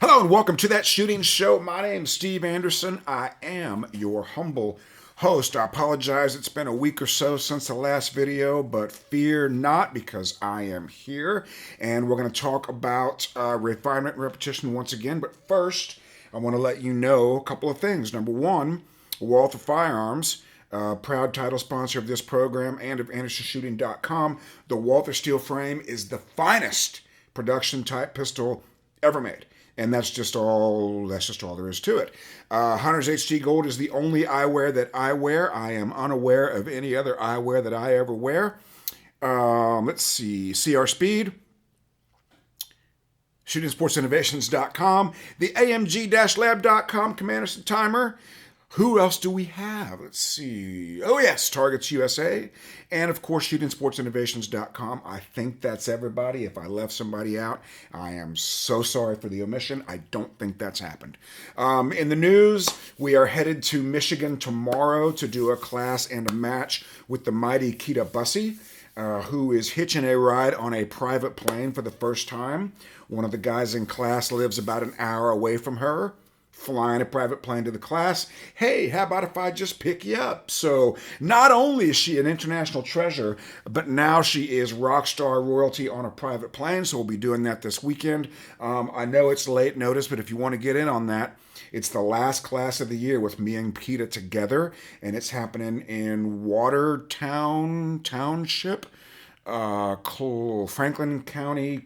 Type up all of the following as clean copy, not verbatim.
Hello and welcome to That Shooting Show. My name's Steve Anderson. I am your humble host. I apologize, it's been a week or so since the last video, but fear not because I am here and we're going to talk about refinement and repetition once again. But first, I want to let you know a couple of things. Number one, Walther Firearms, proud title sponsor of this program and of AndersonShooting.com. The Walther Steel Frame is the finest production type pistol ever made. And that's just all there is to it. Hunter's HD Gold is the only eyewear that I wear. I am unaware of any other eyewear that I ever wear. Let's see. CR Speed, ShootingSportsInnovations.com, the AMG-Lab.com Commanders and Timer. Who else do we have? Let's see. Oh, yes, Targets USA. And, of course, ShootingSportsInnovations.com. I think that's everybody. If I left somebody out, I am so sorry for the omission. I don't think that's happened. In the news, we are headed to Michigan tomorrow to do a class and a match with the mighty Kita Bussey, who is hitching a ride on a private plane for the first time. One of the guys in class lives about an hour away from her. Flying a private plane to the class. Hey, how about if I just pick you up? So not only is she an international treasure, but now she is rock star royalty on a private plane. So we'll be doing that this weekend. I know it's late notice, but if you want to get in on that, it's the last class of the year with me and Peter together, and it's happening in Watertown Township, Franklin County,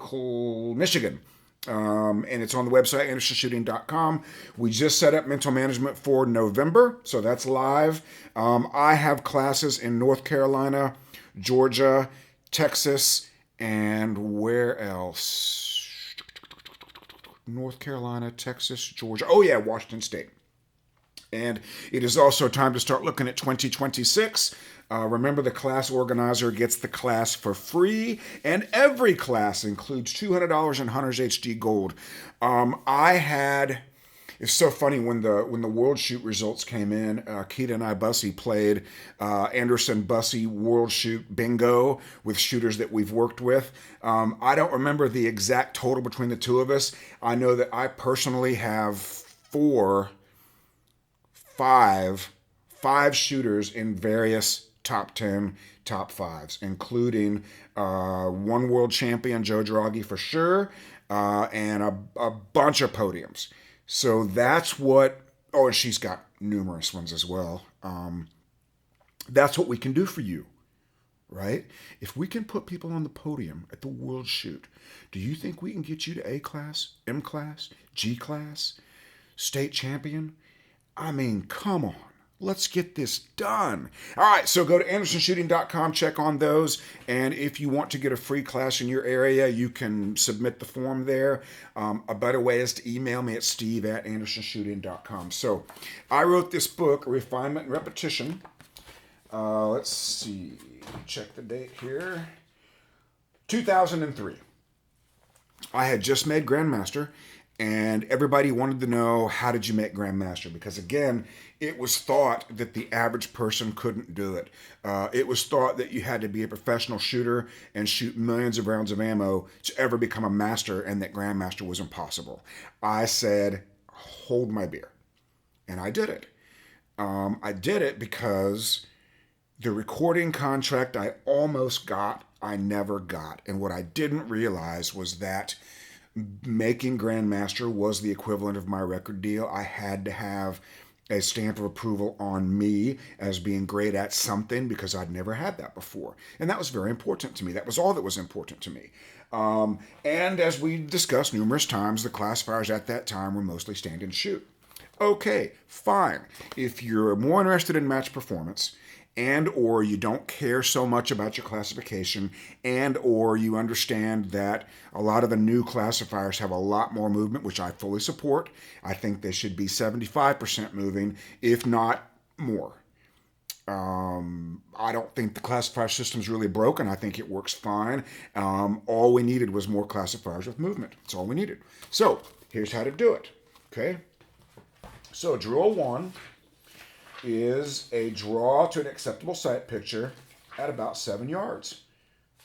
Michigan. And it's on the website, AndersonShooting.com. We just set up mental management for November, so that's live. I have classes in North Carolina, Georgia, Texas, and where else? North Carolina, Texas, Georgia. Oh, yeah, Washington State. And it is also time to start looking at 2026. Remember, the class organizer gets the class for free, and every class includes $200 in Hunter's HD Gold. It's so funny when the World Shoot results came in. Keita and I Bussey played Anderson Bussey World Shoot Bingo with shooters that we've worked with. I don't remember the exact total between the two of us. I know that I personally have five shooters in various top 10, top 5s, including one world champion, Joe Draghi for sure, and a bunch of podiums. So that's what, and she's got numerous ones as well. That's what we can do for you, right? If we can put people on the podium at the World Shoot, do you think we can get you to A class, M class, G class, state champion? I mean, come on. Let's get this done. All right, so go to AndersonShooting.com, check on those, and if you want to get a free class in your area, you can submit the form there. A better way is to email me at steve@AndersonShooting.com. So I wrote this book, Refinement and Repetition. Let's see, check the date here. 2003. I had just made Grandmaster, and everybody wanted to know, how did you make Grandmaster? Because again, it was thought that the average person couldn't do it. It was thought that you had to be a professional shooter and shoot millions of rounds of ammo to ever become a master, and that Grandmaster was impossible. I said, hold my beer. And I did it. I did it because the recording contract I almost got, I never got. And what I didn't realize was that making Grandmaster was the equivalent of my record deal. I had to have a stamp of approval on me as being great at something because I'd never had that before. And that was very important to me. That was all that was important to me. And as we discussed numerous times, the classifiers at that time were mostly stand and shoot. Okay, fine. If you're more interested in match performance, and or you don't care so much about your classification, and or you understand that a lot of the new classifiers have a lot more movement, which I fully support. I think they should be 75% moving, if not more. I don't think the classifier system is really broken. I think it works fine. All we needed was more classifiers with movement. That's all we needed. So here's how to do it. Okay. So drill 1 is a draw to an acceptable sight picture at about 7 yards.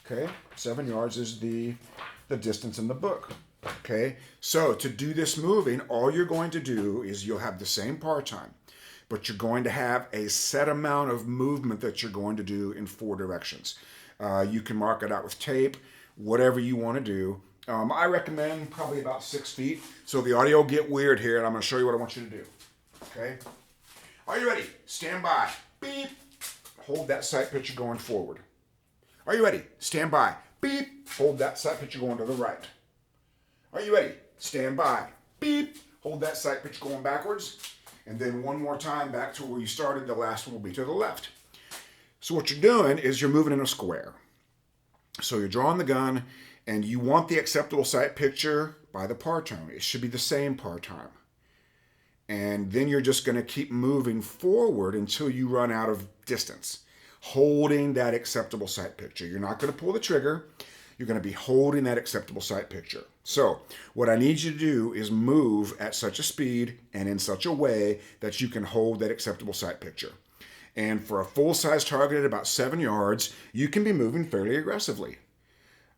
Okay, 7 yards is the distance in the book. Okay, so to do this moving, all you're going to do is you'll have the same par time, but you're going to have a set amount of movement that you're going to do in 4 directions. You can mark it out with tape, whatever you want to do. I recommend probably about 6 feet. So the audio will get weird here, and I'm going to show you what I want you to do. Okay? Are you ready? Stand by. Beep. Hold that sight picture going forward. Are you ready? Stand by. Beep. Hold that sight picture going to the right. Are you ready? Stand by. Beep. Hold that sight picture going backwards. And then one more time back to where you started. The last one will be to the left. So what you're doing is you're moving in a square. So you're drawing the gun, and you want the acceptable sight picture by the par time. It should be the same par time. And then you're just going to keep moving forward until you run out of distance, holding that acceptable sight picture. You're not going to pull the trigger. You're going to be holding that acceptable sight picture. So what I need you to do is move at such a speed and in such a way that you can hold that acceptable sight picture. And for a full-size target at about 7 yards, you can be moving fairly aggressively.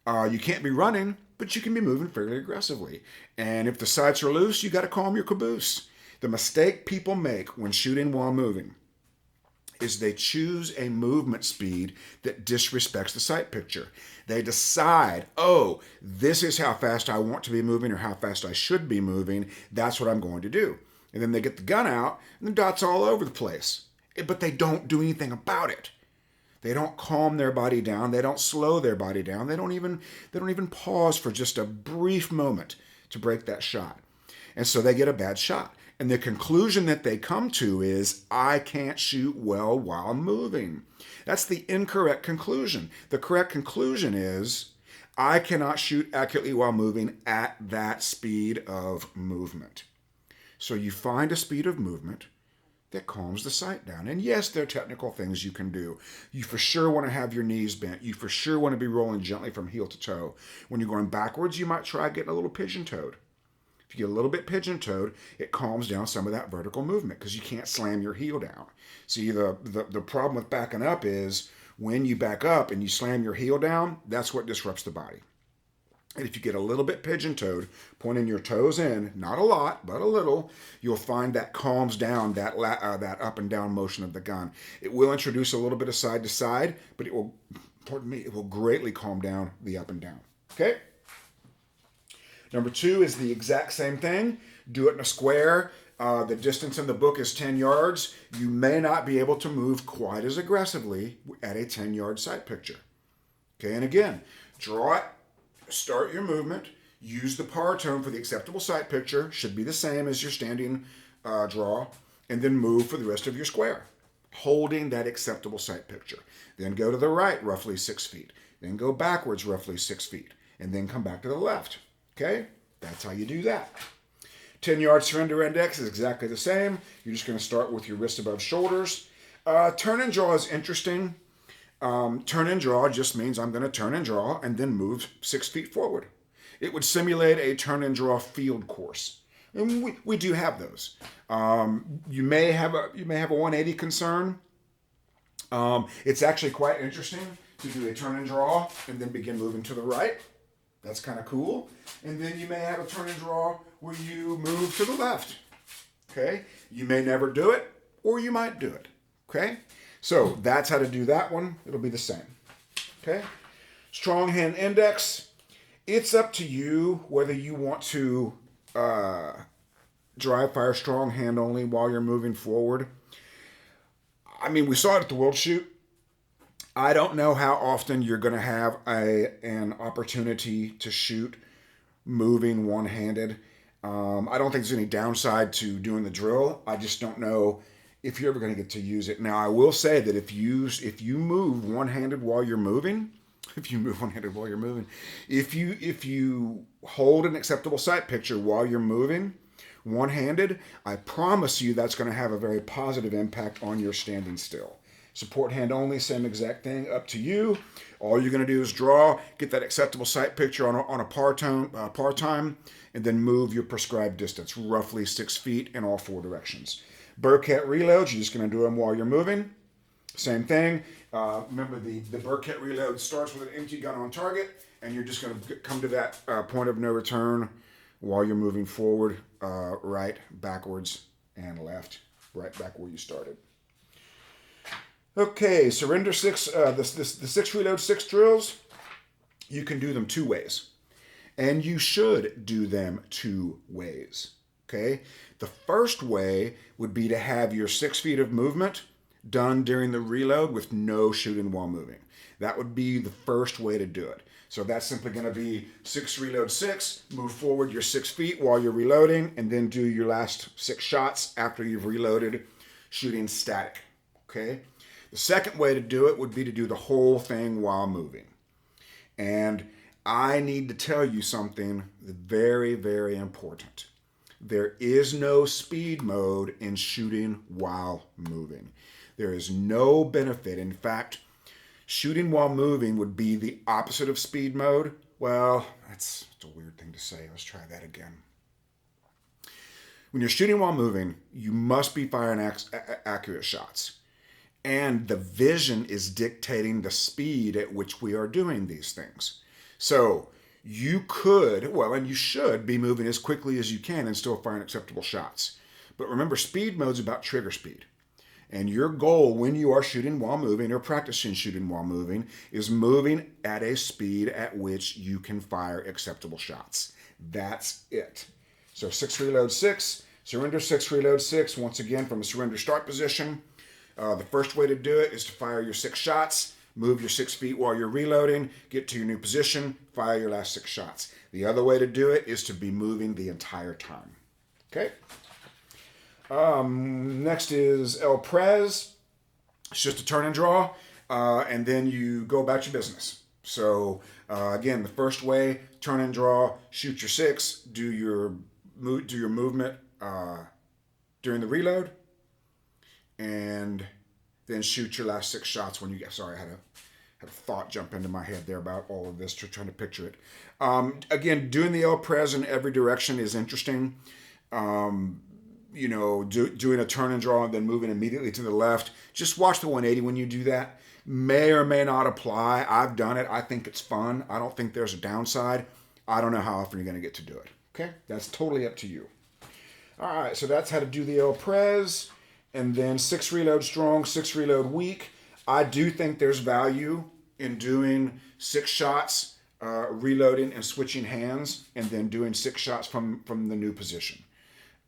You can't be running, but you can be moving fairly aggressively. And if the sights are loose, you got to calm your caboose. The mistake people make when shooting while moving is they choose a movement speed that disrespects the sight picture. They decide, oh, this is how fast I want to be moving or how fast I should be moving. That's what I'm going to do. And then they get the gun out and the dots all over the place. But they don't do anything about it. They don't calm their body down. They don't slow their body down. They don't even pause for just a brief moment to break that shot. And so they get a bad shot. And the conclusion that they come to is, I can't shoot well while moving. That's the incorrect conclusion. The correct conclusion is, I cannot shoot accurately while moving at that speed of movement. So you find a speed of movement that calms the sight down. And yes, there are technical things you can do. You for sure want to have your knees bent. You for sure want to be rolling gently from heel to toe. When you're going backwards, you might try getting a little pigeon-toed. If you get a little bit pigeon-toed, it calms down some of that vertical movement because you can't slam your heel down. See, the problem with backing up is when you back up and you slam your heel down, that's what disrupts the body. And if you get a little bit pigeon-toed, pointing your toes in, not a lot, but a little, you'll find that calms down that up and down motion of the gun. It will introduce a little bit of side to side, but it will greatly calm down the up and down. Okay? Number 2 is the exact same thing. Do it in a square. The distance in the book is 10 yards. You may not be able to move quite as aggressively at a 10-yard sight picture. Okay, and again, draw it, start your movement, use the par tone for the acceptable sight picture, should be the same as your standing draw, and then move for the rest of your square, holding that acceptable sight picture. Then go to the right roughly 6 feet, then go backwards roughly 6 feet, and then come back to the left. Okay, that's how you do that. 10-yard surrender index is exactly the same. You're just going to start with your wrist above shoulders. Turn and draw is interesting. Turn and draw just means I'm going to turn and draw and then move 6 feet forward. It would simulate a turn and draw field course. And we do have those. You may have a 180 concern. It's actually quite interesting to do a turn and draw and then begin moving to the right. That's kind of cool. And then you may have a turn and draw where you move to the left. Okay? You may never do it, or you might do it. Okay? So that's how to do that one. It'll be the same. Okay? Strong hand index. It's up to you whether you want to dry fire strong hand only while you're moving forward. I mean, we saw it at the World Shoot. I don't know how often you're going to have an opportunity to shoot moving one-handed. I don't think there's any downside to doing the drill. I just don't know if you're ever going to get to use it. Now, I will say that if you move one-handed while you're moving, if you hold an acceptable sight picture while you're moving one-handed, I promise you that's going to have a very positive impact on your standing still. Support hand only, same exact thing, up to you. All you're going to do is draw, get that acceptable sight picture on a par time, and then move your prescribed distance, roughly 6 feet in all 4 directions. Burkett reloads, you're just going to do them while you're moving. Same thing. Remember, the Burkett reload starts with an empty gun on target and you're just going to come to that point of no return while you're moving forward, right, backwards, and left, right back where you started. Okay, surrender six, the 6 reload 6 drills, you can do them 2 ways. And you should do them 2 ways. Okay? The first way would be to have your 6 feet of movement done during the reload with no shooting while moving. That would be the first way to do it. So that's simply going to be 6 reload 6, move forward your 6 feet while you're reloading, and then do your last 6 shots after you've reloaded, shooting static. Okay? The second way to do it would be to do the whole thing while moving. And I need to tell you something very, very important. There is no speed mode in shooting while moving. There is no benefit. In fact, shooting while moving would be the opposite of speed mode. Well, that's a weird thing to say. Let's try that again. When you're shooting while moving, you must be firing accurate shots. And the vision is dictating the speed at which we are doing these things. So you could, well, and you should be moving as quickly as you can and still firing acceptable shots. But remember, speed mode's about trigger speed. And your goal when you are shooting while moving or practicing shooting while moving is moving at a speed at which you can fire acceptable shots. That's it. So 6 reload 6, surrender 6 reload 6, once again from a surrender start position. The first way to do it is to fire your 6 shots, move your 6 feet while you're reloading, get to your new position, fire your last 6 shots. The other way to do it is to be moving the entire time. Okay? Next is El Prez. It's just a turn and draw, and then you go about your business. So, again, the first way, turn and draw, shoot your 6, do your movement during the reload, and then shoot your last 6 shots when you get. Sorry, I had a thought jump into my head there about all of this, trying to picture it. Again, doing the El Prez in every direction is interesting. Doing a turn and draw and then moving immediately to the left. Just watch the 180 when you do that. May or may not apply. I've done it. I think it's fun. I don't think there's a downside. I don't know how often you're going to get to do it. Okay? That's totally up to you. All right, so that's how to do the El Prez. And then 6 reload strong, 6 reload weak. I do think there's value in doing 6 shots, reloading and switching hands, and then doing 6 shots from the new position.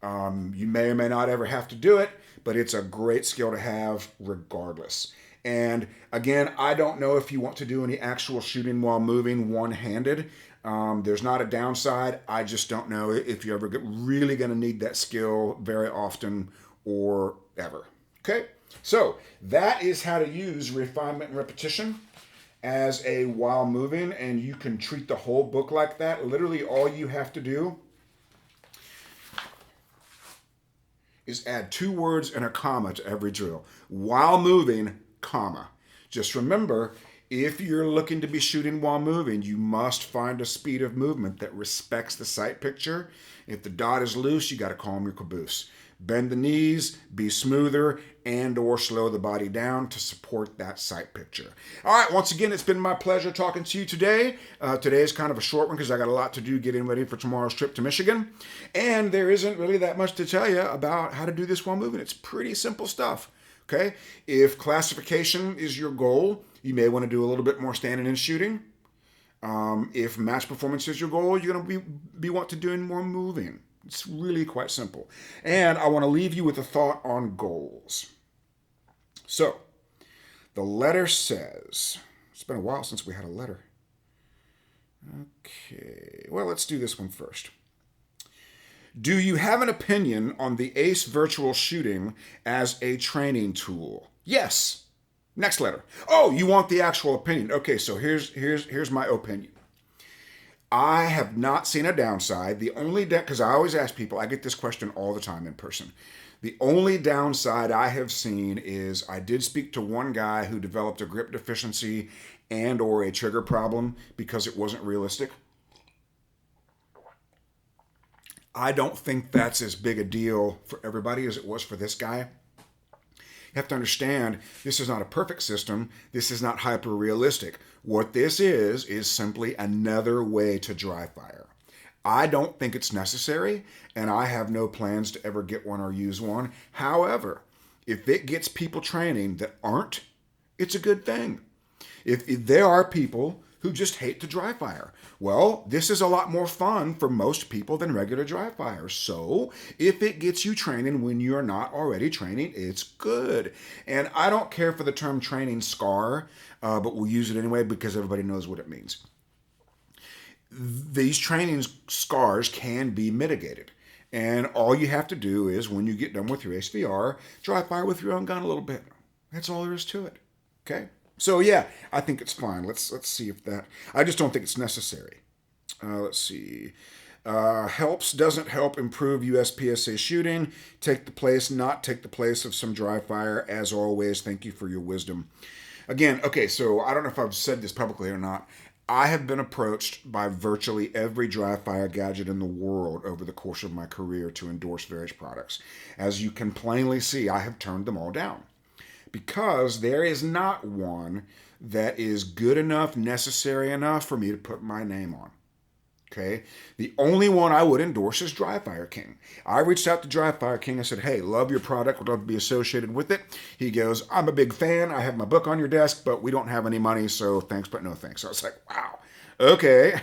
You may or may not ever have to do it, but it's a great skill to have regardless. And again, I don't know if you want to do any actual shooting while moving one-handed. There's not a downside. I just don't know if you're ever really going to need that skill very often or ever. Okay, so that is how to use refinement and repetition as a while moving, and you can treat the whole book like that. Literally all you have to do is add 2 words and a comma to every drill. While moving, comma. Just remember, if you're looking to be shooting while moving, you must find a speed of movement that respects the sight picture. If the dot is loose, you got to calm your caboose. Bend the knees, be smoother, and or slow the body down to support that sight picture. All right, once again, it's been my pleasure talking to you today. Today is kind of a short one because I got a lot to do getting ready for tomorrow's trip to Michigan. And there isn't really that much to tell you about how to do this while moving. It's pretty simple stuff, okay? If classification is your goal, you may want to do a little bit more standing and shooting. If match performance is your goal, you're going to be want to doing more moving. It's really quite simple. And I want to leave you with a thought on goals. So, the letter says, it's been a while since we had a letter. Okay, well, let's do this one first. Do you have an opinion on the ACE virtual shooting as a training tool? Yes. Next letter. Oh, you want the actual opinion. Okay, so here's my opinion. I have not seen a downside. The only because I always ask people, I get this question all the time in person. The only downside I have seen is I did speak to one guy who developed a grip deficiency and or a trigger problem because it wasn't realistic. I don't think that's as big a deal for everybody as it was for this guy. have to understand this is not a perfect system. This is not hyper realistic. What this is simply another way to dry fire. I don't think it's necessary, and I have no plans to ever get one or use one. However, if it gets people training that aren't, it's a good thing. If there are people who just hate to dry fire, well, this is a lot more fun for most people than regular dry fire. So if it gets you training when you're not already training, it's good. And I don't care for the term training scar, but we'll use it anyway because everybody knows what it means. These training scars can be mitigated. And all you have to do is, when you get done with your HVR, dry fire with your own gun a little bit. That's all there is to it. Okay? So yeah, I think it's fine. Let's see if that. I just don't think it's necessary. Let's see. Helps, doesn't help improve USPSA shooting. Not take the place of some dry fire. As always, thank you for your wisdom. Again, okay, so I don't know if I've said this publicly or not. I have been approached by virtually every dry fire gadget in the world over the course of my career to endorse various products. As you can plainly see, I have turned them all down, because there is not one that is good enough, necessary enough for me to put my name on. Okay? The only one I would endorse is Dry Fire King. I reached out to Dry Fire King. I said, hey, love your product. Would love to be associated with it. He goes, I'm a big fan. I have my book on your desk, but we don't have any money, so thanks, but no thanks. So I was like, wow. Okay.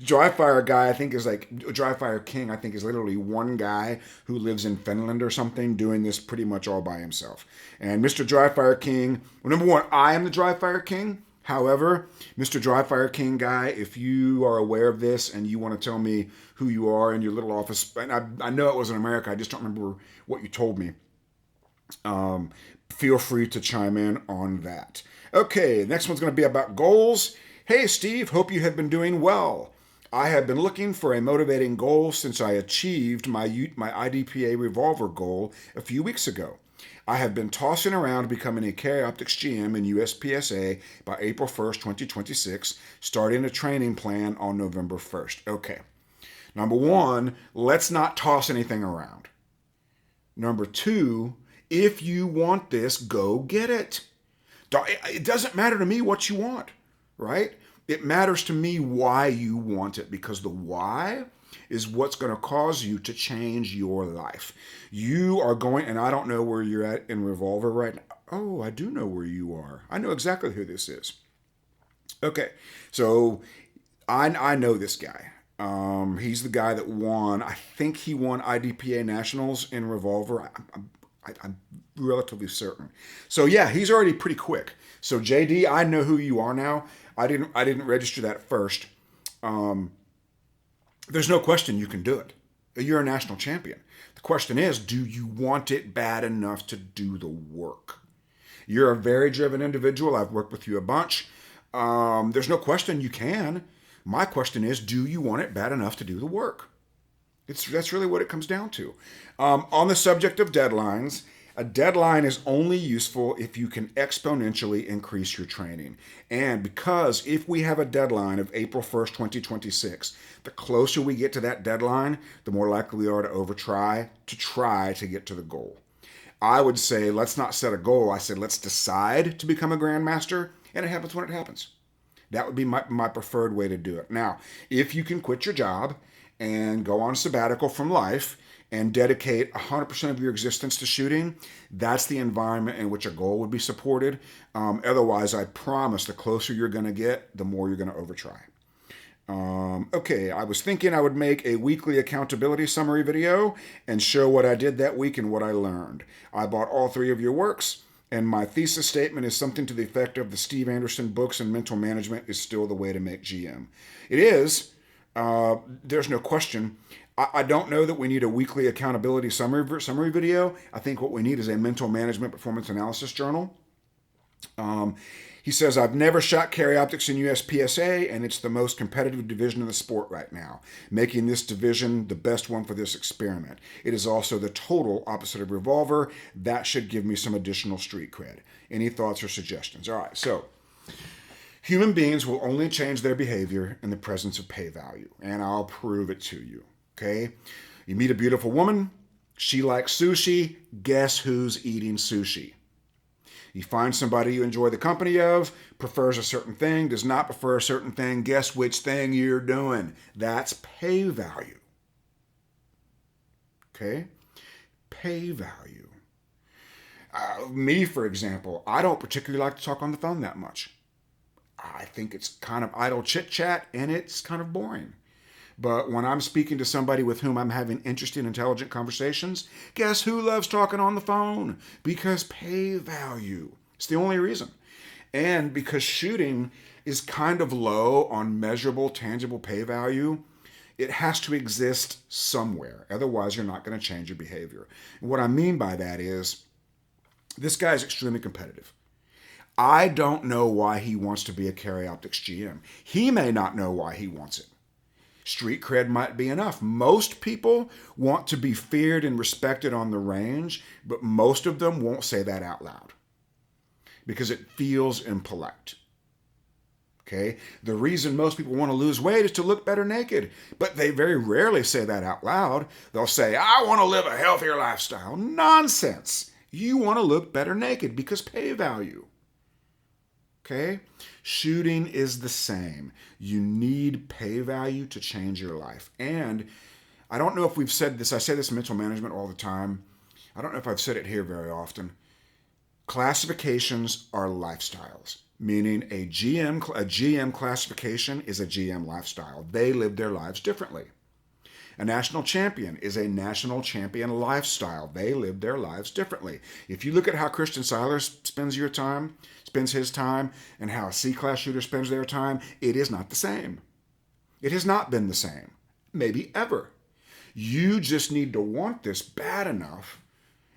Dry Fire King, I think, is literally one guy who lives in Finland or something doing this pretty much all by himself. And Mr. Dry Fire King, well, number one, I am the Dry Fire King. However, Mr. Dry Fire King guy, if you are aware of this and you want to tell me who you are in your little office, and I know it was in America, I just don't remember what you told me. Feel free to chime in on that. Okay, next one's going to be about goals. Hey, Steve, hope you have been doing well. I have been looking for a motivating goal since I achieved my IDPA revolver goal a few weeks ago. I have been tossing around becoming a carry optics GM in USPSA by April 1st, 2026, starting a training plan on November 1st. Okay. Number one, let's not toss anything around. Number two, if you want this, go get it. It doesn't matter to me what you want, right? It matters to me why you want it, because the why is what's going to cause you to change your life. You are going, and I don't know where you're at in Revolver right now. Oh, I do know where you are. I know exactly who this is. Okay, so I know this guy. He's the guy that won, I think he won IDPA Nationals in Revolver. I'm relatively certain. So yeah, he's already pretty quick. So JD, I know who you are now. I didn't register that first. There's no question you can do it. You're a national champion. The question is, do you want it bad enough to do the work? You're a very driven individual. I've worked with you a bunch. There's no question you can. My question is, do you want it bad enough to do the work? That's really what it comes down to. On the subject of deadlines, a deadline is only useful if you can exponentially increase your training. And because if we have a deadline of April 1st, 2026, the closer we get to that deadline, the more likely we are to try to get to the goal. I would say, let's not set a goal. I said, let's decide to become a grandmaster, and it happens when it happens. That would be my preferred way to do it. Now, if you can quit your job and go on sabbatical from life and dedicate 100% of your existence to shooting, that's the environment in which a goal would be supported. Otherwise, I promise the closer you're going to get, the more you're going to overtry. Okay, I was thinking I would make a weekly accountability summary video and show what I did that week and what I learned. I bought all 3 of your works, and my thesis statement is something to the effect of the Steve Anderson books and mental management is still the way to make GM. It is. There's no question. I don't know that we need a weekly accountability summary video. I think what we need is a mental management performance analysis journal. He says, I've never shot carry optics in USPSA, and it's the most competitive division in the sport right now, making this division the best one for this experiment. It is also the total opposite of Revolver. That should give me some additional street cred. Any thoughts or suggestions? All right, so human beings will only change their behavior in the presence of pay value, and I'll prove it to you. Okay, you meet a beautiful woman, She likes sushi. Guess who's eating sushi? You find somebody you enjoy the company of, prefers a certain thing, does not prefer a certain thing. Guess which thing you're doing? That's pay value. Okay? Pay value. Me, for example, I don't particularly like to talk on the phone that much. I think it's kind of idle chit chat and it's kind of boring. But when I'm speaking to somebody with whom I'm having interesting, intelligent conversations, guess who loves talking on the phone? Because pay value. It's the only reason. And because shooting is kind of low on measurable, tangible pay value, it has to exist somewhere. Otherwise, you're not going to change your behavior. And what I mean by that is this guy is extremely competitive. I don't know why he wants to be a Carry Optics GM. He may not know why he wants it. Street cred might be enough. Most people want to be feared and respected on the range, but most of them won't say that out loud because it feels impolite. Okay? The reason most people want to lose weight is to look better naked, but they very rarely say that out loud. They'll say, I want to live a healthier lifestyle. Nonsense. You want to look better naked because pay value. Okay? Shooting is the same. You need pay value to change your life. And I don't know if we've said this. I say this in mental management all the time. I don't know if I've said it here very often. Classifications are lifestyles, meaning a GM classification is a GM lifestyle. They live their lives differently. A national champion is a national champion lifestyle. They live their lives differently. If you look at how Christian Seiler spends his time, and how a C-class shooter spends their time, it is not the same. It has not been the same, maybe ever. You just need to want this bad enough,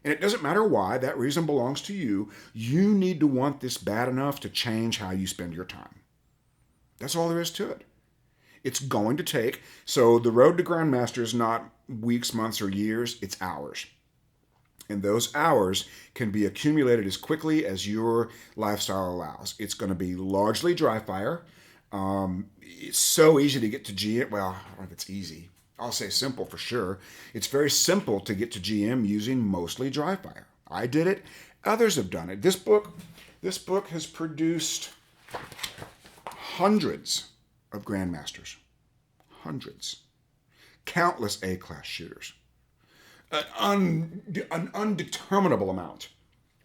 and it doesn't matter why, that reason belongs to you. You need to want this bad enough to change how you spend your time. That's all there is to it. It's going to take, so the road to Grandmaster is not weeks, months, or years, it's hours. And those hours can be accumulated as quickly as your lifestyle allows. It's going to be largely dry fire. It's so easy to get to GM. Well, I don't know if it's easy. I'll say simple for sure. It's very simple to get to GM using mostly dry fire. I did it. Others have done it. This book has produced hundreds of Grandmasters. Hundreds. Countless A-class shooters. An undeterminable amount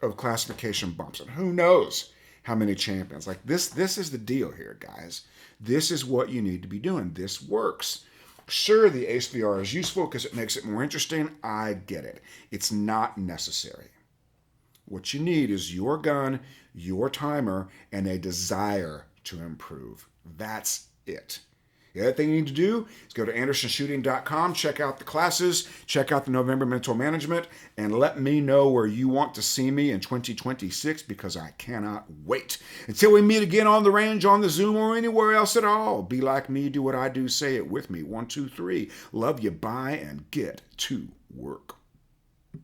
of classification bumps. And who knows how many champions. Like this is the deal here, guys. This is what you need to be doing. This works. Sure, the Ace VR is useful because it makes it more interesting. I get it. It's not necessary. What you need is your gun, your timer, and a desire to improve. That's it. The other thing you need to do is go to andersonshooting.com, check out the classes, check out the November Mental Management, and let me know where you want to see me in 2026 because I cannot wait. Until we meet again on the range, on the Zoom, or anywhere else at all, be like me, do what I do, say it with me. 1, 2, 3. Love you, bye, and get to work.